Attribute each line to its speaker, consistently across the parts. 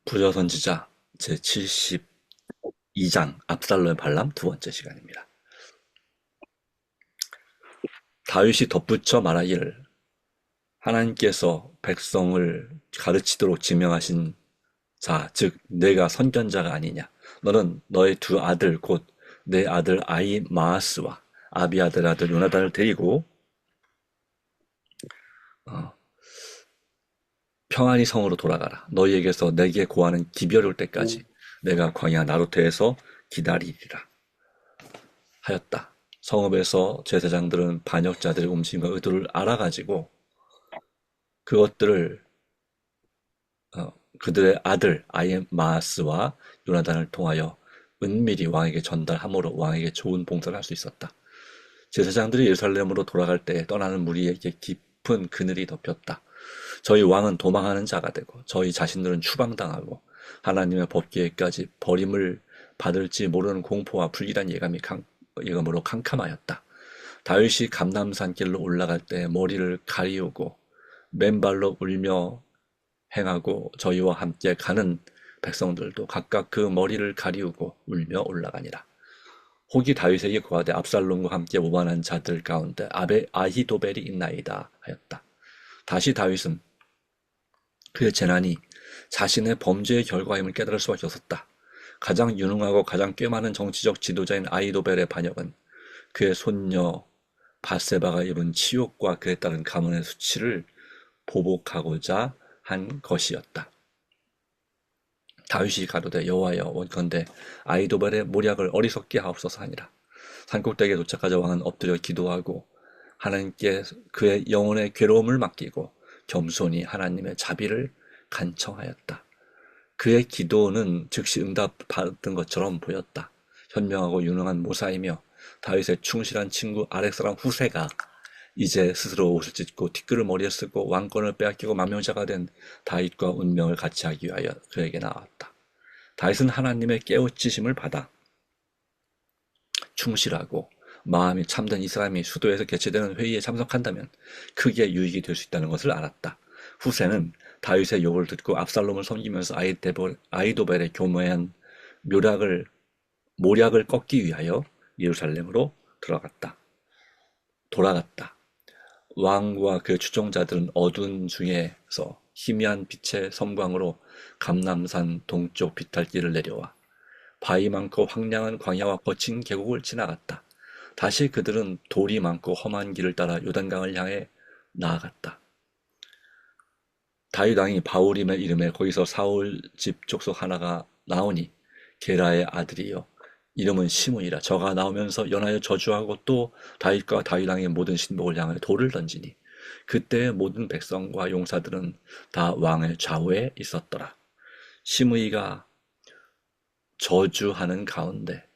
Speaker 1: 부여 선지자 제72장 압살롬의 반람 두 번째 시간입니다. 다윗이 덧붙여 말하기를 하나님께서 백성을 가르치도록 지명하신 자, 즉 내가 선견자가 아니냐. 너는 너의 두 아들 곧 내 아들 아히마아스와 아비아들 아들 요나단을 데리고 평안히 성으로 돌아가라. 너희에게서 내게 고하는 기별이 올 때까지 내가 광야 나루테에서 기다리리라 하였다. 성읍에서 제사장들은 반역자들의 움직임과 의도를 알아가지고 그것들을 그들의 아들 아히마아스와 요나단을 통하여 은밀히 왕에게 전달함으로 왕에게 좋은 봉사를 할 수 있었다. 제사장들이 예루살렘으로 돌아갈 때 떠나는 무리에게 깊은 그늘이 덮였다. 저희 왕은 도망하는 자가 되고 저희 자신들은 추방당하고 하나님의 법궤에까지 버림을 받을지 모르는 공포와 불길한 예감으로 캄캄하였다. 다윗이 감람산 길로 올라갈 때 머리를 가리우고 맨발로 울며 행하고 저희와 함께 가는 백성들도 각각 그 머리를 가리우고 울며 올라가니라. 혹이 다윗에게 고하되 압살롬과 함께 모반한 자들 가운데 아히도벨이 있나이다 하였다. 다시 다윗은 그의 재난이 자신의 범죄의 결과임을 깨달을 수밖에 없었다. 가장 유능하고 가장 꽤 많은 정치적 지도자인 아히도벨의 반역은 그의 손녀 바세바가 입은 치욕과 그에 따른 가문의 수치를 보복하고자 한 것이었다. 다윗이 가로되 여호와여 원컨대 아히도벨의 모략을 어리석게 하옵소서 하니라. 산꼭대기에 도착하자 왕은 엎드려 기도하고 하나님께 그의 영혼의 괴로움을 맡기고 겸손히 하나님의 자비를 간청하였다. 그의 기도는 즉시 응답받은 것처럼 보였다. 현명하고 유능한 모사이며 다윗의 충실한 친구 아렉사람 후세가 이제 스스로 옷을 찢고 티끌을 머리에 쓰고 왕권을 빼앗기고 만명자가 된 다윗과 운명을 같이 하기 위하여 그에게 나왔다. 다윗은 하나님의 깨우치심을 받아 충실하고 마음이 참된 이 사람이 수도에서 개최되는 회의에 참석한다면 크게 유익이 될 수 있다는 것을 알았다. 후세는 다윗의 욕을 듣고 압살롬을 섬기면서 아히도벨의 교묘한 모략을 꺾기 위하여 예루살렘으로 돌아갔다. 왕과 그 추종자들은 어두운 중에서 희미한 빛의 섬광으로 감람산 동쪽 비탈길을 내려와 바위 많고 황량한 광야와 거친 계곡을 지나갔다. 다시 그들은 돌이 많고 험한 길을 따라 요단강을 향해 나아갔다. 다윗 왕이 바울임의 이름에 거기서 사울 집 족속 하나가 나오니 게라의 아들이요 이름은 시므이라. 저가 나오면서 연하여 저주하고 또 다윗과 다윗 왕의 모든 신복을 향하여 돌을 던지니 그때의 모든 백성과 용사들은 다 왕의 좌우에 있었더라. 시므이가 저주하는 가운데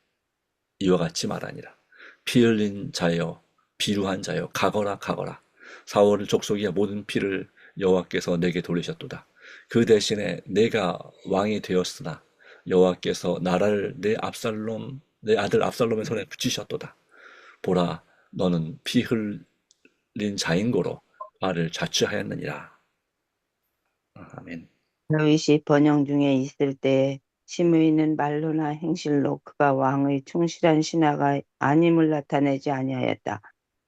Speaker 1: 이와 같이 말하니라. 피 흘린 자여 비루한 자여 가거라 가거라. 사울 족속의 모든 피를 여호와께서 내게 돌리셨도다. 그 대신에 내가 왕이 되었으나 여호와께서 나라를 내 아들 압살롬의 손에 붙이셨도다. 보라, 너는 피 흘린 자인고로 나를 자취하였느니라. 아멘.
Speaker 2: 다윗이 번영 중에 있을 때에 시므이는 말로나 행실로 그가 왕의 충실한 신하가 아님을 나타내지 아니하였다.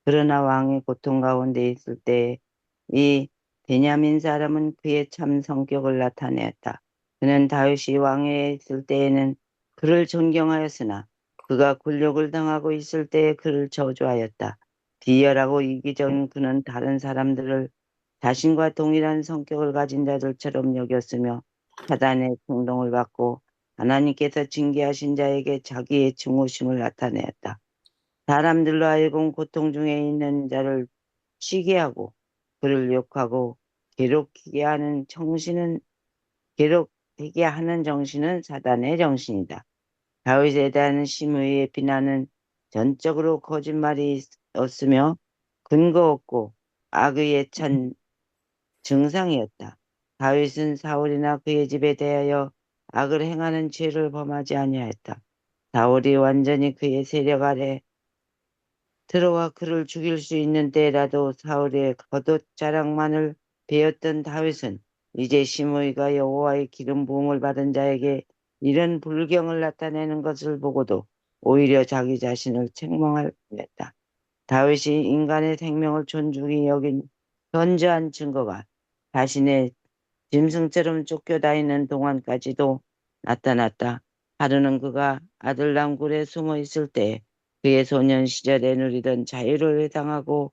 Speaker 2: 그러나 왕의 고통 가운데 있을 때에 이 베냐민 사람은 그의 참 성격을 나타내었다. 그는 다윗이 왕위에 있을 때에는 그를 존경하였으나 그가 굴욕을 당하고 있을 때에 그를 저주하였다. 비열하고 이기적인 그는 다른 사람들을 자신과 동일한 성격을 가진 자들처럼 여겼으며 사단의 충동을 받고 하나님께서 징계하신 자에게 자기의 증오심을 나타내었다. 사람들로 하여금 고통 중에 있는 자를 쉬게 하고 그를 욕하고 괴롭히게 하는 정신은 사단의 정신이다. 다윗에 대한 시므이의 비난은 전적으로 거짓말이었으며 근거 없고 악의에 찬 증상이었다. 다윗은 사울이나 그의 집에 대하여 악을 행하는 죄를 범하지 아니하였다. 사울이 완전히 그의 세력 아래 들어와 그를 죽일 수 있는 때라도 사울의 겉옷 자랑만을 베었던 다윗은 이제 시므이가 여호와의 기름 부음을 받은 자에게 이런 불경을 나타내는 것을 보고도 오히려 자기 자신을 책망할 뻔했다. 다윗이 인간의 생명을 존중히 여긴 현저한 증거가 자신의 짐승처럼 쫓겨다니는 동안까지도 나타났다. 하루는 그가 아들람 굴에 숨어 있을 때 그의 소년 시절에 누리던 자유를 회상하고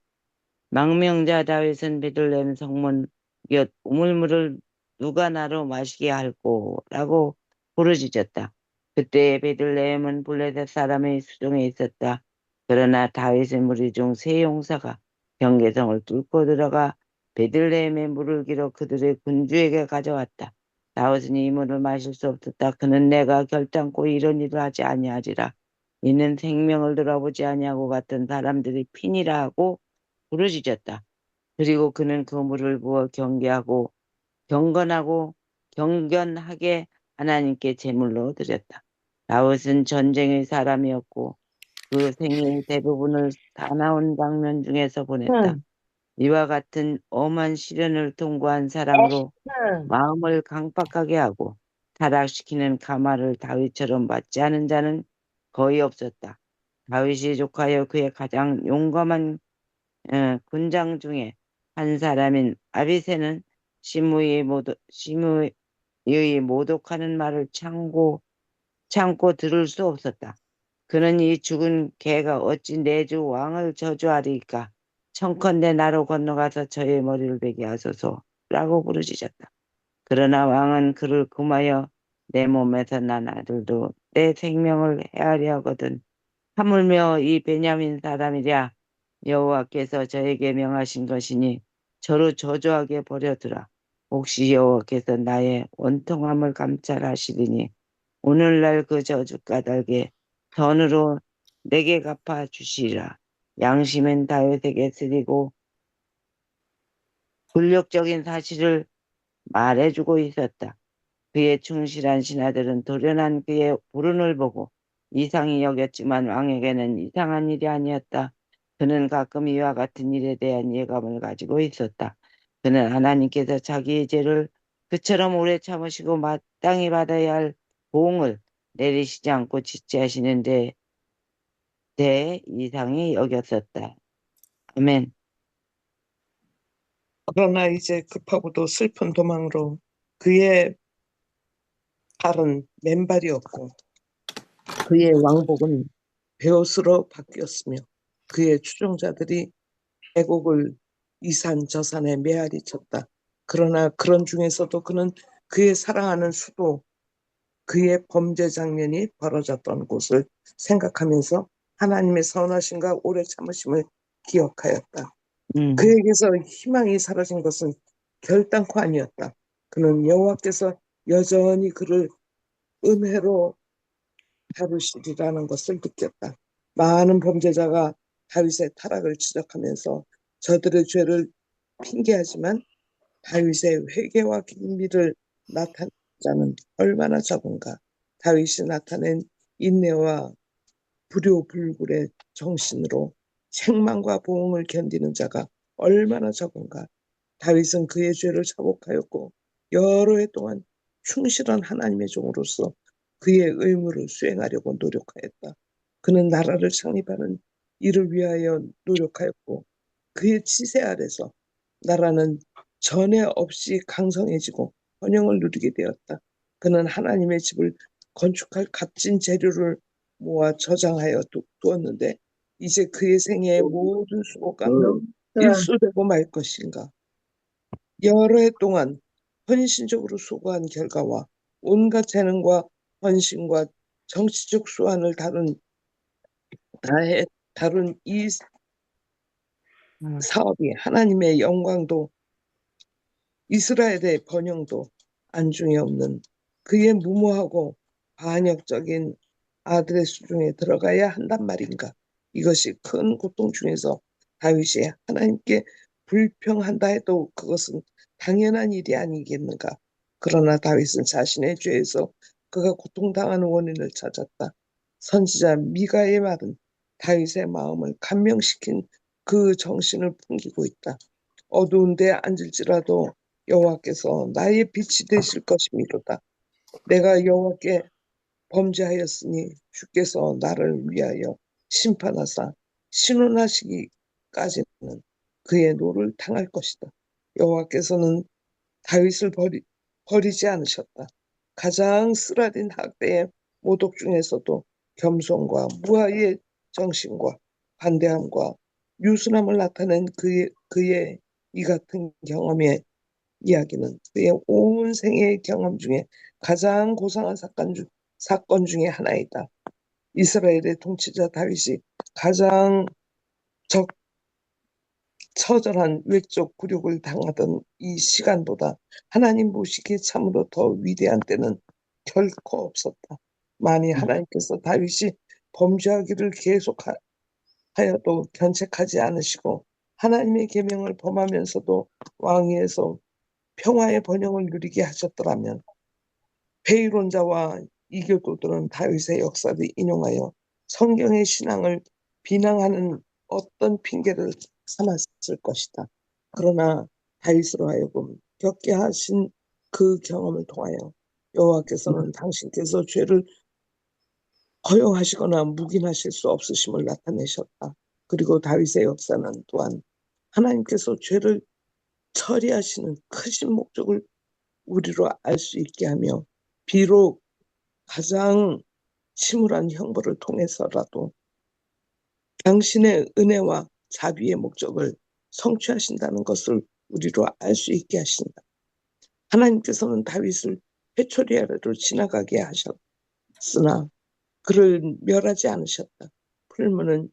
Speaker 2: 망명자 다윗은 베들레헴 성문 곁 우물물을 누가 나로 마시게 할꼬 라고 부르짖었다. 그때 베들레헴은 블레셋 사람의 수종에 있었다. 그러나 다윗의 무리 중 세 용사가 경계성을 뚫고 들어가 베들레헴의 물을 길어 그들의 군주에게 가져왔다. 다윗은 이 물을 마실 수 없었다. 그는 내가 결단코 이런 일을 하지 아니하리라. 이는 생명을 들어보지 아니하고 갔던 사람들이 피니라 하고 부르짖었다. 그리고 그는 그 물을 부어 경건하고 경건하게 하나님께 제물로 드렸다. 다윗은 전쟁의 사람이었고 그 생애의 대부분을 사나운 장면 중에서 보냈다.
Speaker 3: 응,
Speaker 2: 이와 같은 엄한 시련을 통과한 사람으로
Speaker 3: 응.
Speaker 2: 마음을 강팍하게 하고 타락시키는 가마를 다윗처럼 받지 않은 자는 거의 없었다. 다윗이 족하여 그의 가장 용감한 군장 중에 한 사람인 아비새는 시므이의 모독하는 말을 참고 들을 수 없었다. 그는 이 죽은 개가 어찌 내 주 왕을 저주하리까? 청컨대 나로 건너가서 저의 머리를 베게 하소서라고 부르짖었다. 그러나 왕은 그를 금하여 내 몸에서 난 아들도 내 생명을 헤아려 하거든. 하물며 이 베냐민 사람이랴 여호와께서 저에게 명하신 것이니 저를 저주하게 버려두라. 혹시 여호와께서 나의 원통함을 감찰하시리니 오늘날 그 저주 까닭에 전으로 내게 갚아 주시리라. 양심은 다윗에게 쓰리고 굴욕적인 사실을 말해주고 있었다. 그의 충실한 신하들은 돌연한 그의 불운을 보고 이상히 여겼지만 왕에게는 이상한 일이 아니었다. 그는 가끔 이와 같은 일에 대한 예감을 가지고 있었다. 그는 하나님께서 자기의 죄를 그처럼 오래 참으시고 마땅히 받아야 할 보응을 내리시지 않고 지체하시는데 대해 이상히 여겼었다. 아멘.
Speaker 3: 그러나 이제 급하고도 슬픈 도망으로 그의 발은 맨발이었고 그의 왕복은 베옷으로 바뀌었으며 그의 추종자들이 애곡을 이산 저산에 메아리 쳤다. 그러나 그런 중에서도 그는 그의 사랑하는 수도 그의 범죄 장면이 벌어졌던 곳을 생각하면서 하나님의 선하심과 오래 참으심을 기억하였다.
Speaker 2: 음,
Speaker 3: 그에게서 희망이 사라진 것은 결단코 아니었다. 그는 여호와께서 여전히 그를 은혜로 다루시리라는 것을 느꼈다. 많은 범죄자가 다윗의 타락을 지적하면서 저들의 죄를 핑계하지만 다윗의 회개와 긍휼을 나타낸 자는 얼마나 적은가. 다윗이 나타낸 인내와 불효불굴의 정신으로 책망과 보응을 견디는 자가 얼마나 적은가. 다윗은 그의 죄를 자복하였고 여러 해 동안 충실한 하나님의 종으로서 그의 의무를 수행하려고 노력하였다. 그는 나라를 창립하는 이를 위하여 노력하였고 그의 치세 아래서 나라는 전에 없이 강성해지고 번영을 누리게 되었다. 그는 하나님의 집을 건축할 값진 재료를 모아 저장하여 두었는데 이제 그의 생애의 모든 수고가 일소되고 말 것인가. 여러 해 동안 헌신적으로 수고한 결과와 온갖 재능과 헌신과 정치적 수완을 다룬 이 사업이 하나님의 영광도 이스라엘의 번영도 안중에 없는 그의 무모하고 반역적인 아들의 수중에 들어가야 한단 말인가. 이것이 큰 고통 중에서 다윗이 하나님께 불평한다 해도 그것은 당연한 일이 아니겠는가. 그러나 다윗은 자신의 죄에서 그가 고통당하는 원인을 찾았다. 선지자 미가의 말은 다윗의 마음을 감명시킨 그 정신을 풍기고 있다. 어두운 데 앉을지라도 여호와께서 나의 빛이 되실 것이미로다. 내가 여호와께 범죄하였으니 주께서 나를 위하여 심판하사 신원하시기까지는 그의 노를 당할 것이다. 여호와께서는 다윗을 버리지 않으셨다. 가장 쓰라린 학대의 모독 중에서도 겸손과 무아의 정신과 관대함과 유순함을 나타낸 그의 이 같은 경험의 이야기는 그의 온 생애의 경험 중에 가장 고상한 사건 중에 하나이다. 이스라엘의 통치자 다윗이 가장 처절한 외적 굴욕을 당하던 이 시간보다 하나님 보시기에 참으로 더 위대한 때는 결코 없었다. 만일 하나님께서 다윗이 범죄하기를 계속하여도 견책하지 않으시고 하나님의 계명을 범하면서도 왕위에서 평화의 번영을 누리게 하셨더라면 회의론자와 이교도들은 다윗의 역사를 인용하여 성경의 신앙을 비난하는 어떤 핑계를 삼았을 것이다. 그러나 다윗으로 하여금 겪게 하신 그 경험을 통하여 여호와께서는 당신께서 죄를 허용하시거나 묵인하실 수 없으심을 나타내셨다. 그리고 다윗의 역사는 또한 하나님께서 죄를 처리하시는 크신 목적을 우리로 알 수 있게 하며 비록 가장 침울한 형벌을 통해서라도 당신의 은혜와 자비의 목적을 성취하신다는 것을 우리로 알 수 있게 하신다. 하나님께서는 다윗을 회초리 아래로 지나가게 하셨으나 그를 멸하지 않으셨다. 풀무는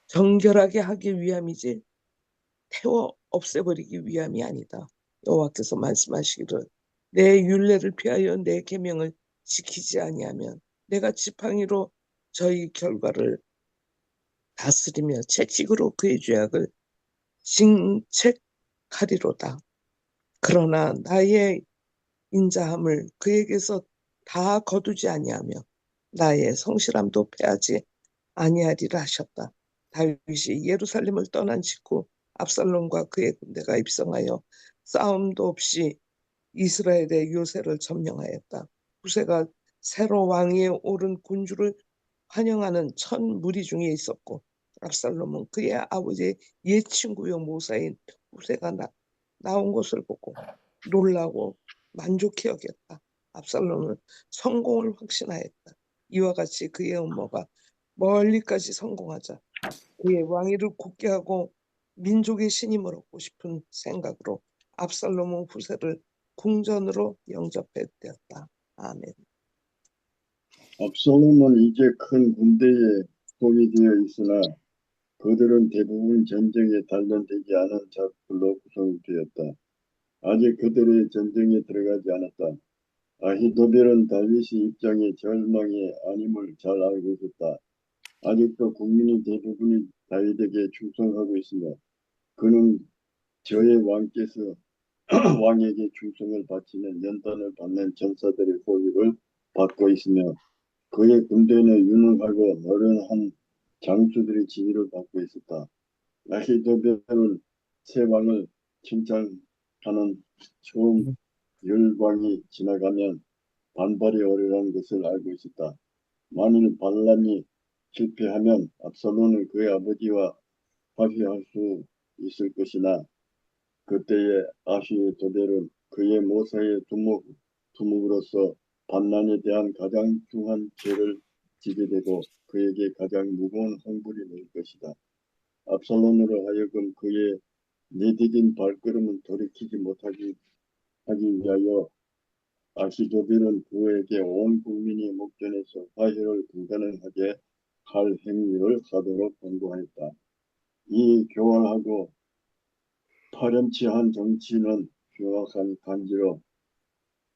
Speaker 3: 정결하게 하기 위함이지 태워 없애버리기 위함이 아니다. 여호와께서 말씀하시기를 내 율례를 피하여 내 계명을 지키지 아니하면 내가 지팡이로 저희 결과를 다스리며 채찍으로 그의 죄악을 징책하리로다. 그러나 나의 인자함을 그에게서 다 거두지 아니하며 나의 성실함도 패하지 아니하리라 하셨다. 다윗이 예루살렘을 떠난 직후 압살롬과 그의 군대가 입성하여 싸움도 없이 이스라엘의 요새를 점령하였다. 후세가 새로 왕위에 오른 군주를 환영하는 천 무리 중에 있었고 압살롬은 그의 아버지의 옛 친구요 모사인 후세가 나온 것을 보고 놀라고 만족해 여겼다. 압살롬은 성공을 확신하였다. 이와 같이 그의 음모가 멀리까지 성공하자 그의 왕위를 굳게 하고 민족의 신임을 얻고 싶은 생각으로 압살롬은 후세를 궁전으로 영접했다. 아멘.
Speaker 4: 압살롬은 이제 큰 군대에 포위되어 있으나 그들은 대부분 전쟁에 단련되지 않은 자들로 구성되었다. 아직 그들의 전쟁에 들어가지 않았다. 아히도벨은 다윗의 입장에 절망이 아님을 잘 알고 있었다. 아직도 국민의 대부분이 다윗에게 충성하고 있으며 그는 저의 왕께서 왕에게 충성을 바치는 연단을 받는 전사들의 호의를 받고 있으며 그의 군대는 유능하고 어른한 장수들의 지휘를 받고 있었다. 아히도벨은 새 왕을 칭찬하는 처음 열광이 지나가면 반발이 어려운 것을 알고 있었다. 만일 반란이 실패하면 압살롬은 그의 아버지와 화해할 수 있을 것이나 그때의 아히도벨은 그의 모사의 두목으로서 반란에 대한 가장 중한 죄를 지게 되고 그에게 가장 무거운 형벌이 될 것이다. 압살롬으로 하여금 그의 내디딘 발걸음을 돌이키지 못하게 하기 위하여 아히도벨은 그에게 온 국민이 목전에서 화해를 불가능하게 할 행위를 하도록 권고하였다. 이 교활하고 파렴치한 정치는 명확한 간지로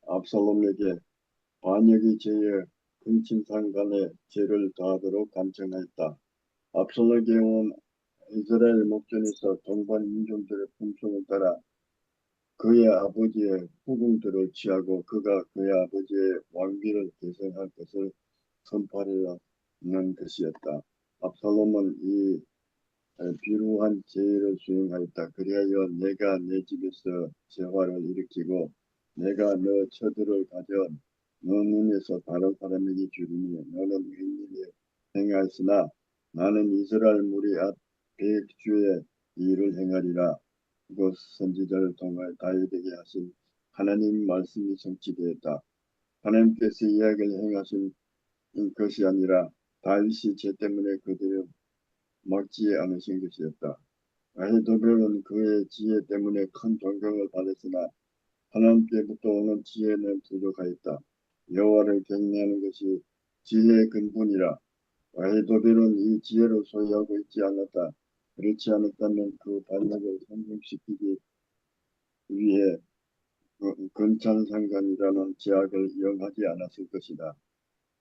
Speaker 4: 압살롬에게 반역의 죄에 근친상간의 죄를 다하도록 간청하였다. 압살롬에게 온 이스라엘 목전에서 동반 인종들의 품성을 따라 그의 아버지의 후궁들을 취하고 그가 그의 아버지의 왕비를 계승할 것을 선포하려는 것이었다. 압살롬은 이 비루한 제의를 수행하였다. 그리하여 내가 내 집에서 재화를 일으키고 내가 너 처들을 가져 너 눈에서 다른 사람에게 주리니 너는 의인이 행하였으나 나는 이스라엘 무리 앞 백주의 일을 행하리라. 그곳 선지자를 통하여 다윗에게 하신 하나님 말씀이 성취되었다. 하나님께서 이야기를 행하신 것이 아니라 다윗이 죄 때문에 그들을 막지 않으신 것이었다. 아히도벨은 그의 지혜 때문에 큰 존경을 받았으나 하나님께부터 오는 지혜는 부족하였다. 여호와를 경외하는 것이 지혜의 근본이라. 아히도벨은 이 지혜를 소유하고 있지 않았다. 그렇지 않았다면 그 반역을 성공시키기 위해 근찬상간이라는 제약을 이용하지 않았을 것이다.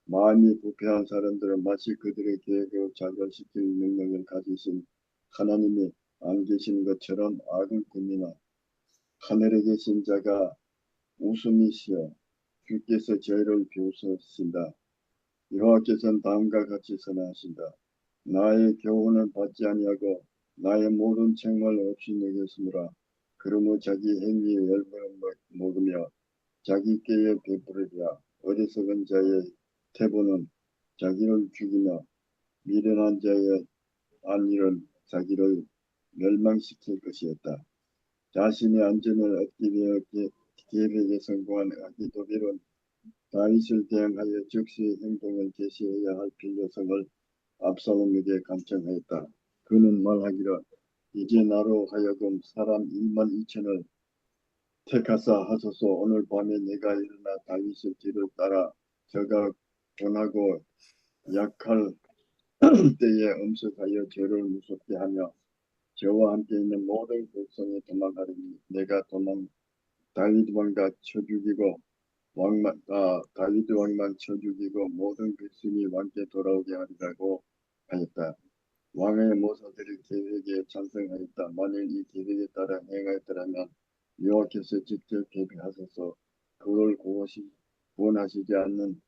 Speaker 4: 마음이 부패한 사람들은 마치 그들의 계획을 좌절시킬 능력을 가지신 하나님이 안 계신 것처럼 악을 꾸미나 하늘에 계신 자가 웃음이시여 주께서 저희를 비웃으신다. 여호와께서는 다음과 같이 선하신다. 나의 교훈을 받지 아니하고 나의 모든 책망을 없이 여겼으므로 그러므로 자기 행위의 열매를 먹으며 자기 꾀에 베풀으리라. 어리석은 자의 태보는 자기를 죽이며 미련한 자의 안일은 자기를 멸망시킬 것이었다. 자신의 안전을 얻기 위해 계획에 성공한 아히도벨은 다윗을 대항하여 즉시 행동을 개시해야 할 필요성을 압살롬에게 간청하였다. 그는 말하기를 이제 나로 하여금 사람 12,000을 택하사 하소서. 오늘 밤에 내가 일어나 다윗의 뒤를 따라 저가 권하고 약할 때에 엄습하여 저를 무섭게 하며 저와 함께 있는 모든 백성이 도망가리니 내가 다윗 왕과 쳐 죽이고 다윗 왕만 쳐 죽이고 모든 백성이 왕께 돌아오게 하리라고 하였다. 왕의 모사들이 계획에 찬성하였다. 만일 이 계획에 따라 행하였더라면 여호와께서 직접 계획하셔서 그를 구원하시지 않는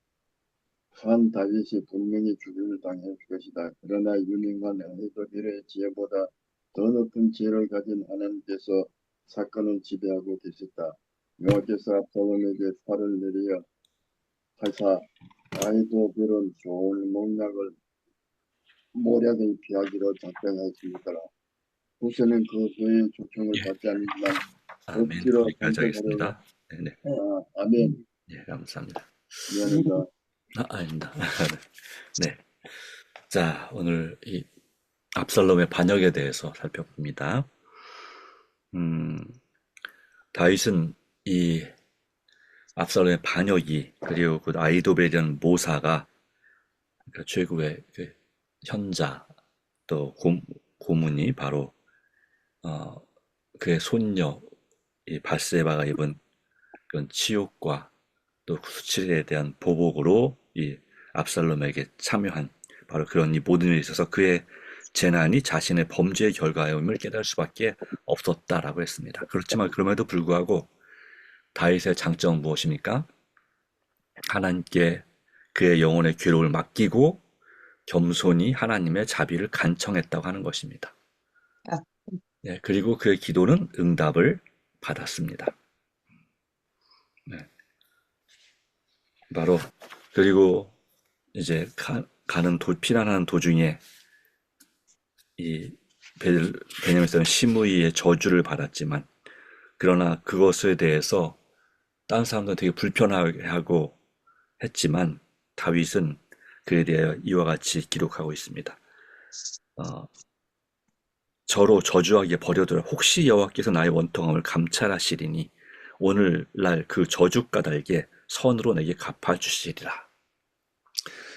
Speaker 4: 한 다윗이 분명히 죽임을 당할 것이다. 그러나 유능한 아히도벨의 지혜보다 더 높은 지혜를 가진 하나님께서 사건을 지배하고 계셨다. 여호와께서 압살롬에게 팔을 내려 하사 아히도벨은 좋은 모략을 피하기로 작정하였습니다. 후세는 그 후의 초청을
Speaker 1: 예,
Speaker 4: 받지 않지만
Speaker 1: 아멘.
Speaker 4: 억지로
Speaker 1: 여기까지
Speaker 4: 선택하려고
Speaker 1: 하겠습니다. 네,
Speaker 4: 아멘.
Speaker 1: 예, 감사합니다.
Speaker 4: 미안합니다.
Speaker 1: 아닙니다. 네. 자, 오늘 이 압살롬의 반역에 대해서 살펴봅니다. 다윗은 이 압살롬의 반역이 그리고 그 아히도벨이라는 모사가 그러니까 최고의 그 현자 또 고문이 바로 그의 손녀 이 바세바가 입은 그런 치욕과 또 수치에 대한 보복으로 이 압살롬에게 참여한 바로 그런 이 모든 일에 있어서 그의 재난이 자신의 범죄의 결과임을 깨달을 수밖에 없었다라고 했습니다. 그렇지만 그럼에도 불구하고 다윗의 장점은 무엇입니까? 하나님께 그의 영혼의 괴로움을 맡기고 겸손히 하나님의 자비를 간청했다고 하는 것입니다. 네, 그리고 그의 기도는 응답을 받았습니다. 네. 바로 그리고 이제 피난하는 도중에 이 베냐민에서는 시므이의 저주를 받았지만 그러나 그것에 대해서 다른 사람들은 되게 불편하고 했지만 다윗은 그에 대하여 이와 같이 기록하고 있습니다. 저로 저주하기에 버려두라. 혹시 여호와께서 나의 원통함을 감찰하시리니 오늘날 그 저주 까닭에 선으로 내게 갚아주시리라.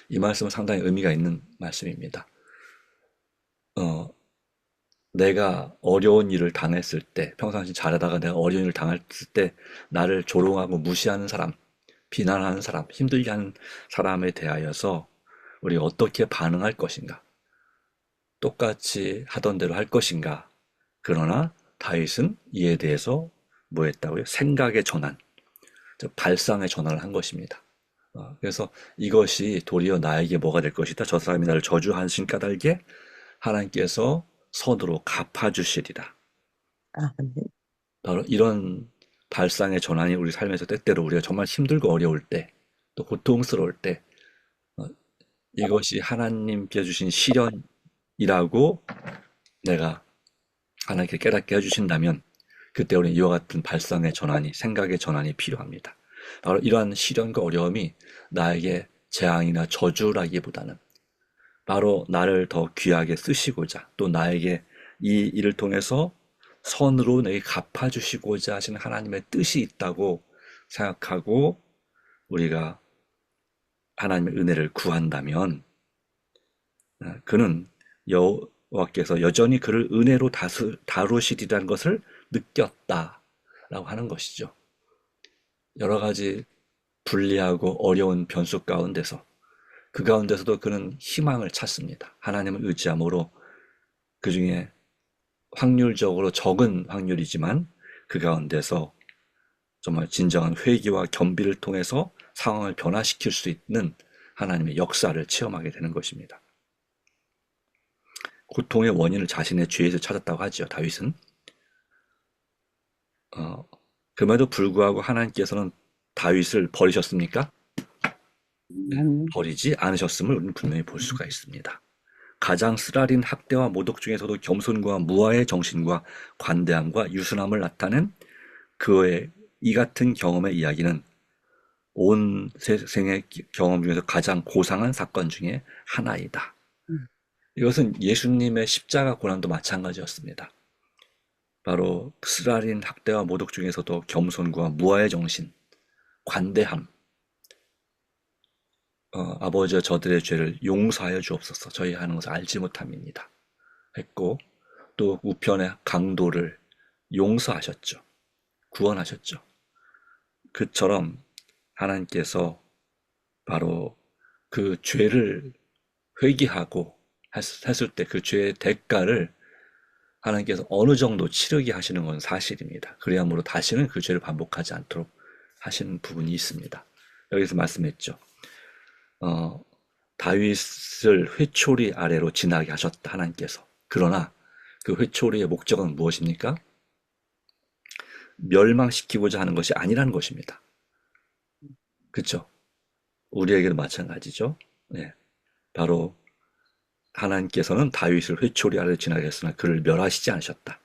Speaker 1: 이 말씀은 상당히 의미가 있는 말씀입니다. 내가 어려운 일을 당했을 때, 평상시 잘하다가 내가 어려운 일을 당했을 때 나를 조롱하고 무시하는 사람, 비난하는 사람, 힘들게 하는 사람에 대하여서 우리가 어떻게 반응할 것인가? 똑같이 하던 대로 할 것인가? 그러나 다윗은 이에 대해서 뭐 했다고요? 생각의 전환, 발상의 전환을 한 것입니다. 그래서 이것이 도리어 나에게 뭐가 될 것이다. 저 사람이 나를 저주하신 까닭에 하나님께서 선으로 갚아주시리라.
Speaker 3: 아멘.
Speaker 1: 바로 이런 발상의 전환이 우리 삶에서 때때로 우리가 정말 힘들고 어려울 때, 또 고통스러울 때, 어, 이것이 하나님께 주신 시련이라고 내가 하나님께 깨닫게 해주신다면, 그때 우리는 이와 같은 발상의 전환이, 생각의 전환이 필요합니다. 바로 이러한 시련과 어려움이 나에게 재앙이나 저주라기보다는 바로 나를 더 귀하게 쓰시고자, 또 나에게 이 일을 통해서 선으로 내게 갚아주시고자 하시는 하나님의 뜻이 있다고 생각하고 우리가 하나님의 은혜를 구한다면, 그는 여호와께서 여전히 그를 은혜로 다루시리라는 것을 느꼈다라고 하는 것이죠. 여러 가지 불리하고 어려운 변수 가운데서, 그 가운데서도 그는 희망을 찾습니다. 하나님을 의지함으로 그 중에 확률적으로 적은 확률이지만 그 가운데서 정말 진정한 회개와 겸비를 통해서 상황을 변화시킬 수 있는 하나님의 역사를 체험하게 되는 것입니다. 고통의 원인을 자신의 죄에서 찾았다고 하죠, 다윗은. 그럼에도 불구하고 하나님께서는 다윗을 버리셨습니까? 버리지 않으셨음을 우리는 분명히 볼 수가 있습니다. 가장 쓰라린 학대와 모독 중에서도 겸손과 무아의 정신과 관대함과 유순함을 나타낸 그의 이 같은 경험의 이야기는 온 세상의 경험 중에서 가장 고상한 사건 중에 하나이다. 이것은 예수님의 십자가 고난도 마찬가지였습니다. 바로 쓰라린 학대와 모독 중에서도 겸손과 무아의 정신, 관대함, 아버지여 저들의 죄를 용서하여 주옵소서, 저희 하는 것을 알지 못함입니다 했고, 또 우편의 강도를 용서하셨죠. 구원하셨죠. 그처럼 하나님께서 바로 그 죄를 회개하고 했을 때 그 죄의 대가를 하나님께서 어느 정도 치르게 하시는 건 사실입니다. 그래야므로 다시는 그 죄를 반복하지 않도록 하시는 부분이 있습니다. 여기서 말씀했죠. 다윗을 회초리 아래로 지나게 하셨다, 하나님께서. 그러나 그 회초리의 목적은 무엇입니까? 멸망시키고자 하는 것이 아니라는 것입니다. 그렇죠? 우리에게도 마찬가지죠. 네. 바로 하나님께서는 다윗을 회초리 아래로 지나게 했으나 그를 멸하시지 않으셨다.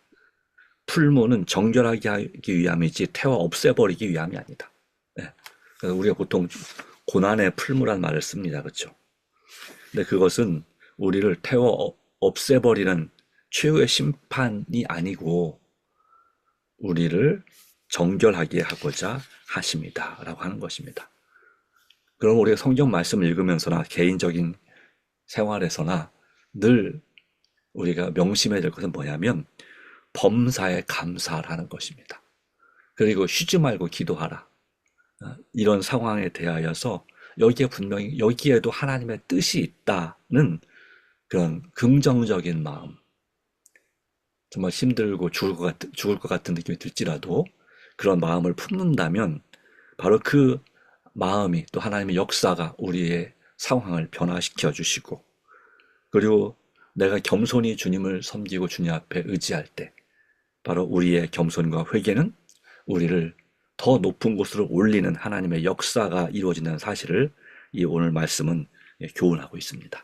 Speaker 1: 풀무는 정결하게 하기 위함이지 태워 없애버리기 위함이 아니다. 네. 우리가 보통 고난의 풀무란 말을 씁니다. 그렇죠? 근데 그것은 우리를 태워 없애버리는 최후의 심판이 아니고 우리를 정결하게 하고자 하십니다 라고 하는 것입니다. 그럼 우리가 성경 말씀을 읽으면서나 개인적인 생활에서나 늘 우리가 명심해야 될 것은 뭐냐면 범사에 감사하라는 것입니다. 그리고 쉬지 말고 기도하라. 이런 상황에 대하여서 여기에도 하나님의 뜻이 있다는 그런 긍정적인 마음, 정말 힘들고 죽을 것 같은 느낌이 들지라도 그런 마음을 품는다면 바로 그 마음이 또 하나님의 역사가 우리의 상황을 변화시켜 주시고, 그리고 내가 겸손히 주님을 섬기고 주님 앞에 의지할 때 바로 우리의 겸손과 회개는 우리를 더 높은 곳으로 올리는 하나님의 역사가 이루어진다는 사실을 이 오늘 말씀은 교훈하고 있습니다.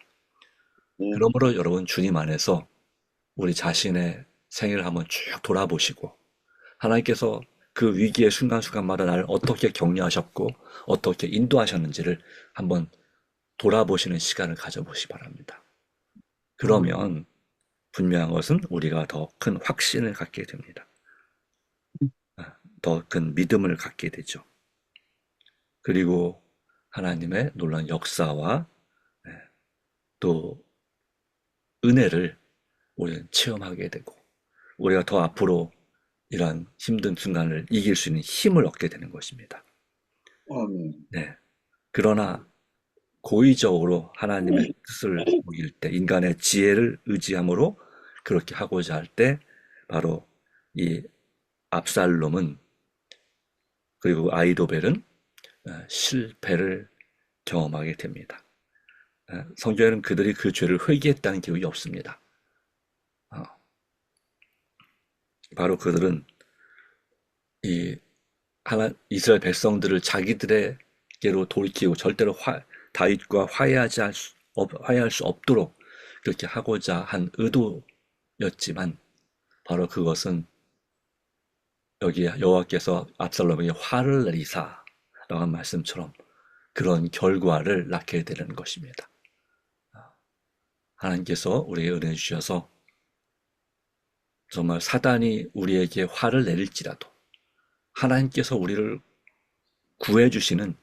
Speaker 1: 그러므로 여러분, 주님 안에서 우리 자신의 생애를 한번 쭉 돌아보시고 하나님께서 그 위기의 순간순간마다 나를 어떻게 격려하셨고 어떻게 인도하셨는지를 한번 돌아보시는 시간을 가져보시기 바랍니다. 그러면 분명한 것은 우리가 더 큰 확신을 갖게 됩니다. 더 큰 믿음을 갖게 되죠. 그리고 하나님의 놀라운 역사와 또 은혜를 우리는 체험하게 되고 우리가 더 앞으로 이러한 힘든 순간을 이길 수 있는 힘을 얻게 되는 것입니다.
Speaker 4: 아멘.
Speaker 1: 네. 그러나 고의적으로 하나님의 뜻을 보일 때, 인간의 지혜를 의지함으로 그렇게 하고자 할 때 바로 이 압살롬은 그리고 아이도벨은 실패를 경험하게 됩니다. 성경에는 그들이 그 죄를 회개했다는 기록이 없습니다. 바로 그들은 이 이스라엘 백성들을 자기들에게로 돌이키고 절대로 다윗과 화해할 수 없도록 그렇게 하고자 한 의도였지만 바로 그것은 여기 여호와께서 압살롬에게 화를 내리사라고 한 말씀처럼 그런 결과를 낳게 되는 것입니다. 하나님께서 우리에게 은혜 주셔서 정말 사단이 우리에게 화를 내릴지라도 하나님께서 우리를 구해주시는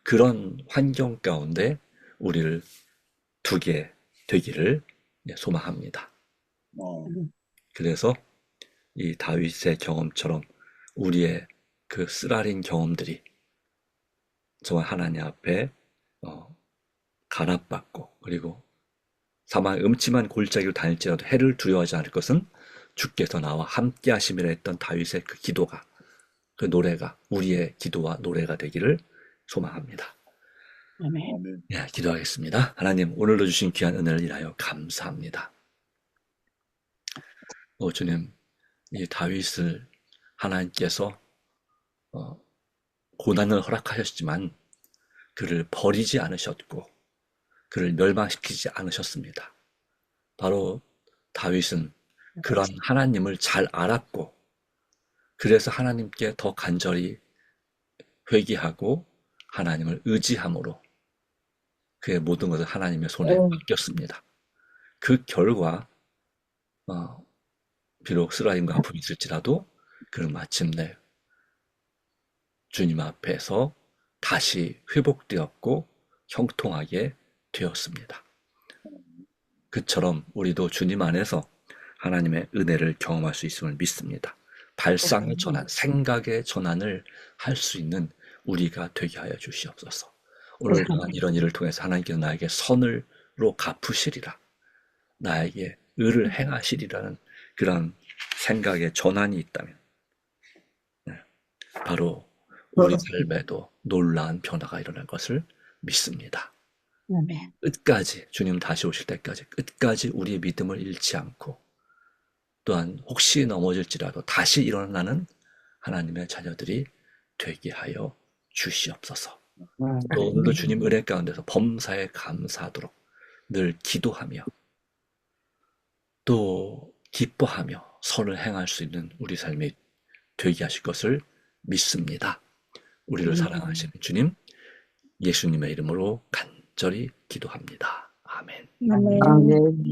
Speaker 1: 그런 환경 가운데 우리를 두게 되기를 소망합니다. 그래서 이 다윗의 경험처럼 우리의 그 쓰라린 경험들이 정말 하나님 앞에 간압받고 그리고 사망의 음침한 골짜기로 다닐지라도 해를 두려워하지 않을 것은 주께서 나와 함께 하심이라 했던 다윗의 그 기도가 그 노래가 우리의 기도와 노래가 되기를 소망합니다.
Speaker 4: 아멘.
Speaker 1: 예, 기도하겠습니다. 하나님, 오늘도 주신 귀한 은혜를 인하여 감사합니다. 주님, 이 다윗을 하나님께서 고난을 허락하셨지만 그를 버리지 않으셨고 그를 멸망시키지 않으셨습니다. 바로 다윗은 그런 하나님을 잘 알았고 그래서 하나님께 더 간절히 회개하고 하나님을 의지함으로 그의 모든 것을 하나님의 손에 맡겼습니다. 그 결과 비록 쓰라림과 아픔이 있을지라도 그는 마침내 주님 앞에서 다시 회복되었고 형통하게 되었습니다. 그처럼 우리도 주님 안에서 하나님의 은혜를 경험할 수 있음을 믿습니다. 발상의 전환, 생각의 전환을 할 수 있는 우리가 되게 하여 주시옵소서. 오늘 이런 일을 통해서 하나님께서 나에게 선을로 갚으시리라, 나에게 의를 행하시리라는 그런 생각의 전환이 있다면 바로 우리 삶에도 놀라운 변화가 일어날 것을 믿습니다. 끝까지 주님 다시 오실 때까지 끝까지 우리의 믿음을 잃지 않고 또한 혹시 넘어질지라도 다시 일어나는 하나님의 자녀들이 되게 하여 주시옵소서. 또 오늘도 주님 은혜 가운데서 범사에 감사하도록 늘 기도하며 또 기뻐하며 선을 행할 수 있는 우리 삶이 되게 하실 것을 믿습니다. 우리를 사랑하시는 주님, 예수님의 이름으로 간절히 기도합니다. 아멘.
Speaker 2: 아멘.